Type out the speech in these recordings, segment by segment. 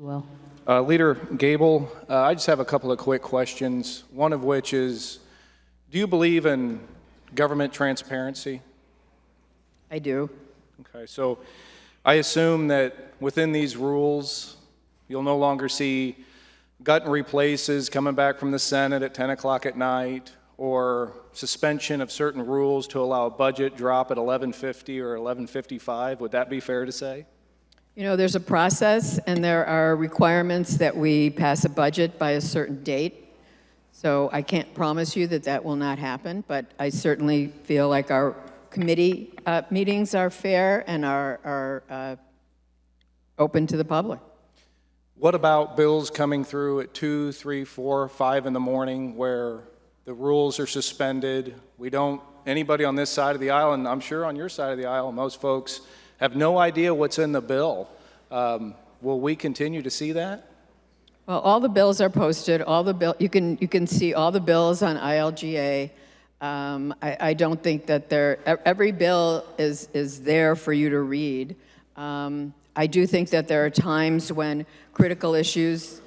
Well, Leader Gable, I just have a couple of quick questions. One of which is, do you believe in government transparency? I do. Okay, so I assume that within these rules, you'll no longer see gut and replaces coming back from the Senate at 10 o'clock at night, or suspension of certain rules to allow a budget drop at 11:50 or 11:55. Would that be fair to say? You know, there's a process, and there are requirements that we pass a budget by a certain date. So I can't promise you that that will not happen, but I certainly feel like our committee meetings are fair and are open to the public. What about bills coming through at 2, 3, 4, 5 in the morning where the rules are suspended? Anybody on this side of the aisle, and I'm sure on your side of the aisle, most folks have no idea what's in the bill. Will we continue to see that? Well, all the bills are posted. You can see all the bills on ILGA. I don't think that every bill is there for you to read. I do think that there are times when critical issues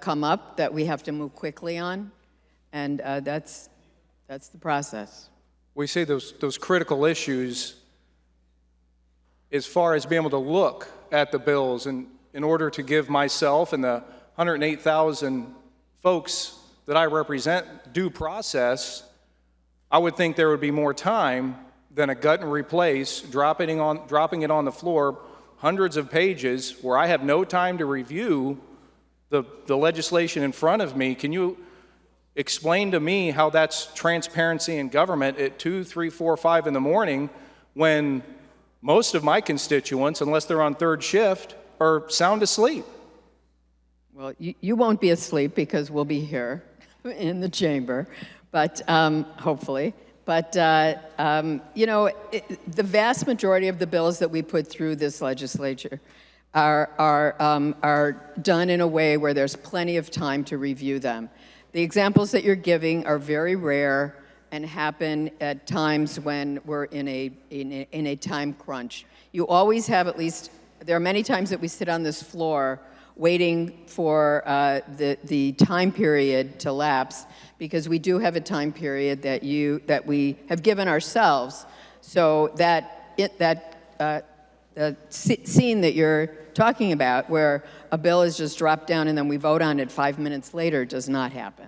come up that we have to move quickly on, and that's the process. We say those critical issues as far as being able to look at the bills, and in order to give myself and the 108,000 folks that I represent due process, I would think there would be more time than a gut and replace, dropping it on the floor, hundreds of pages, where I have no time to review the legislation in front of me. Can you explain to me how that's transparency in government at 2, 3, 4, 5 in the morning when most of my constituents, unless they're on third shift, are sound asleep? Well, you won't be asleep because we'll be here in the chamber, but hopefully. But, you know, the vast majority of the bills that we put through this legislature are done in a way where there's plenty of time to review them. The examples that you're giving are very rare and happen at times when we're in a time crunch. You always have there are many times that we sit on this floor waiting for the time period to lapse, because we do have a time period that we have given ourselves. So the scene that you're talking about, where a bill is just dropped down and then we vote on it 5 minutes later, does not happen.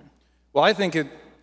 Well,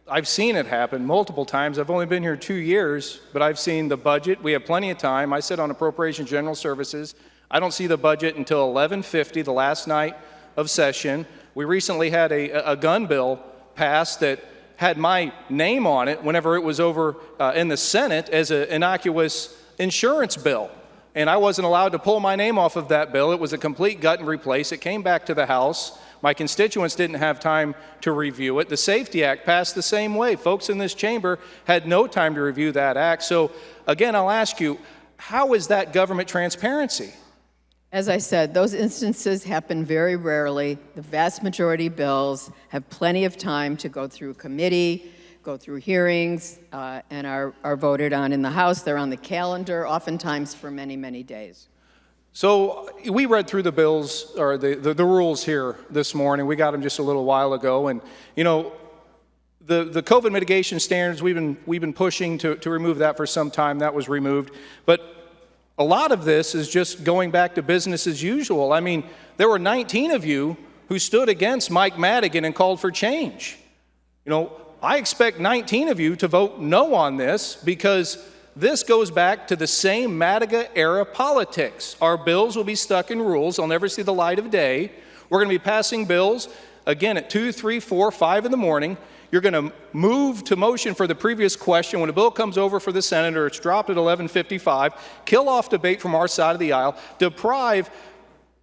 I've seen it happen multiple times. I've only been here 2 years, but I've seen the budget. We have plenty of time. I sit on Appropriations General Services. I don't see the budget until 11:50, the last night of session. We recently had a gun bill passed that had my name on it whenever it was over in the Senate as an innocuous insurance bill. And I wasn't allowed to pull my name off of that bill. It was a complete gut and replace. It came back to the House. My constituents didn't have time to review it. The Safety Act passed the same way. Folks in this chamber had no time to review that act. So again, I'll ask you, how is that government transparency? As I said, those instances happen very rarely. The vast majority of bills have plenty of time to go through committee, go through hearings, and are voted on in the House. They're on the calendar, oftentimes for many, many days. So we read through the bills, or the rules here this morning. We got them just a little while ago. And, you know, the COVID mitigation standards, we've been pushing to remove that for some time. That was removed. But a lot of this is just going back to business as usual. I mean, there were 19 of you who stood against Mike Madigan and called for change. You know, I expect 19 of you to vote no on this, because this goes back to the same Madigan-era politics. Our bills will be stuck in rules. They'll never see the light of day. We're going to be passing bills, again, at 2, 3, 4, 5 in the morning. You're going to move to motion for the previous question. When a bill comes over for the Senate, or it's dropped at 11:55, kill off debate from our side of the aisle, deprive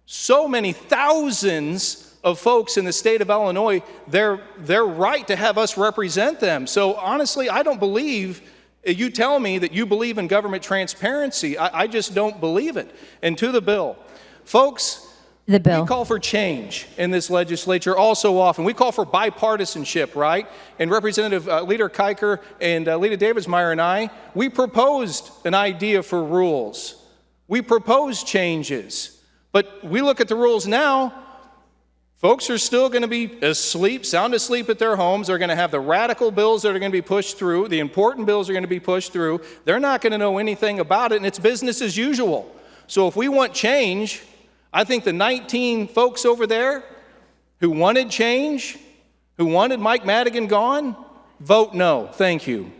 so many thousands of folks in the state of Illinois their right to have us represent them. So honestly, I don't believe. You tell me that you believe in government transparency. I just don't believe it. And to the bill. Folks, we call for change in this legislature all so often. We call for bipartisanship, right? And Representative Leader Kiker and Leader Davidsmeyer and I, we proposed an idea for rules. We proposed changes. But we look at the rules now, Folks are still going to be asleep, sound asleep at their homes. They're going to have the radical bills that are going to be pushed through. The important bills are going to be pushed through. They're not going to know anything about it, and it's business as usual. So if we want change, I think the 19 folks over there who wanted change, who wanted Mike Madigan gone, vote no. Thank you.